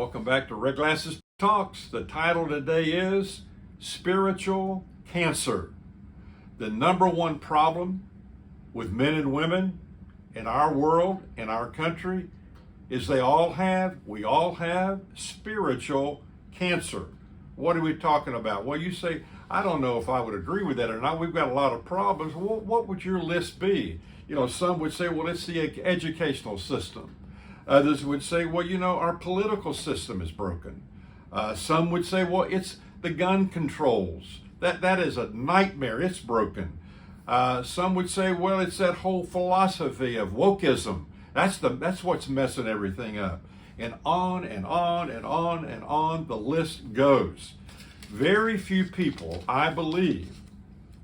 Welcome back to Red Glasses Talks. The title today is Spiritual Cancer. The number one problem with men and women in our world, in our country, is we all have spiritual cancer. What are we talking about? Well, you say, I don't know if I would agree with that or not. We've got a lot of problems. Well, what would your list be? Some would say, well, it's the educational system. Others would say, well, our political system is broken. Some would say, well, it's the gun controls. That is a nightmare. It's broken. Some would say, well, it's that whole philosophy of wokeism. That's what's messing everything up. And on and on and on and on the list goes. Very few people, I believe,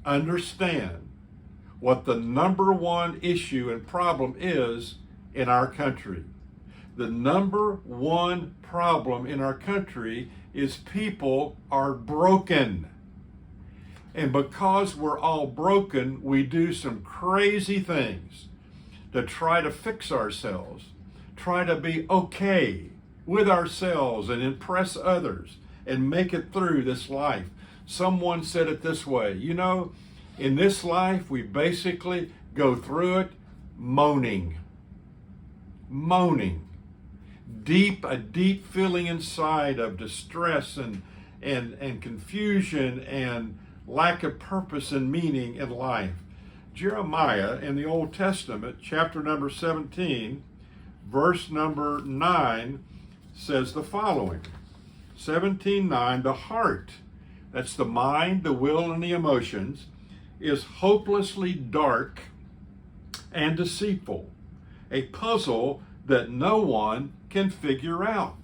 understand what the number one issue and problem is in our country. The number one problem in our country is people are broken. And because we're all broken, we do some crazy things to try to fix ourselves, try to be okay with ourselves and impress others and make it through this life. Someone said it this way, in this life we basically go through it moaning. A deep feeling inside of distress and confusion and lack of purpose and meaning in life. Jeremiah in the Old Testament, chapter number 17, verse number 9, says the following. 17:9, the heart, that's the mind, the will, and the emotions, is hopelessly dark and deceitful, a puzzle that no one can figure out.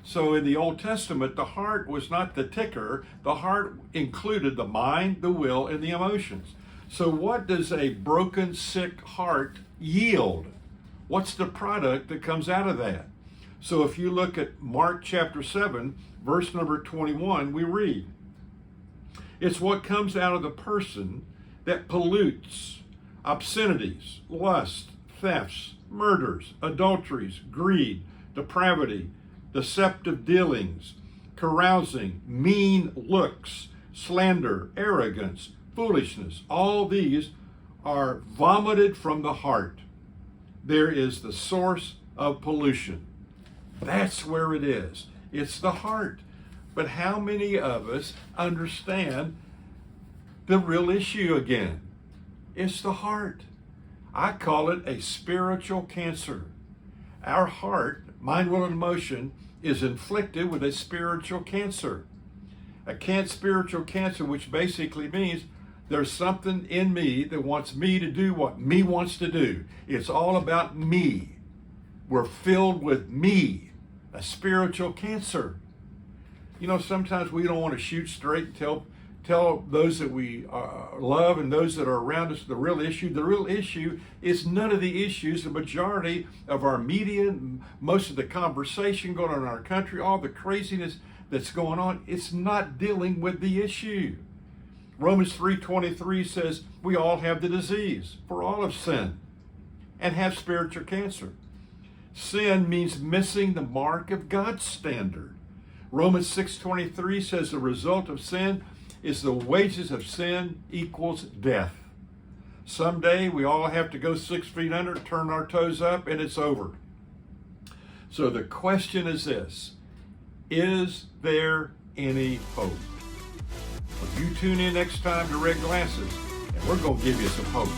So in the Old Testament, the heart was not the ticker. The heart included the mind, the will, and the emotions. So what does a broken, sick heart yield? What's the product that comes out of that? So if you look at Mark chapter 7, verse number 21, we read, it's what comes out of the person that pollutes: obscenities, lust, thefts, murders, adulteries, greed, depravity, deceptive dealings, carousing, mean looks, slander, arrogance, foolishness. All these are vomited from the heart. There is the source of pollution. That's where it is. It's the heart. But how many of us understand the real issue again? It's the heart. I call it a spiritual cancer. Our heart, mind, will, and emotion is inflicted with a spiritual cancer. Spiritual cancer, which basically means there's something in me that wants me to do what me wants to do. It's all about me. We're filled with me, a spiritual cancer. Sometimes we don't want to shoot straight and tell those that we love and those that are around us the real issue. The real issue is none of the issues. The majority of our media, most of the conversation going on in our country, all the craziness that's going on, it's not dealing with the issue. Romans 3:23 says we all have the disease, for all have sinned and have spiritual cancer. Sin means missing the mark of God's standard. Romans 6:23 says the result of sin is the wages of sin equals death. Someday we all have to go 6 feet under, turn our toes up, and it's over. So the question is this: is there any hope? Well, you tune in next time to Red Glasses, and we're going to give you some hope.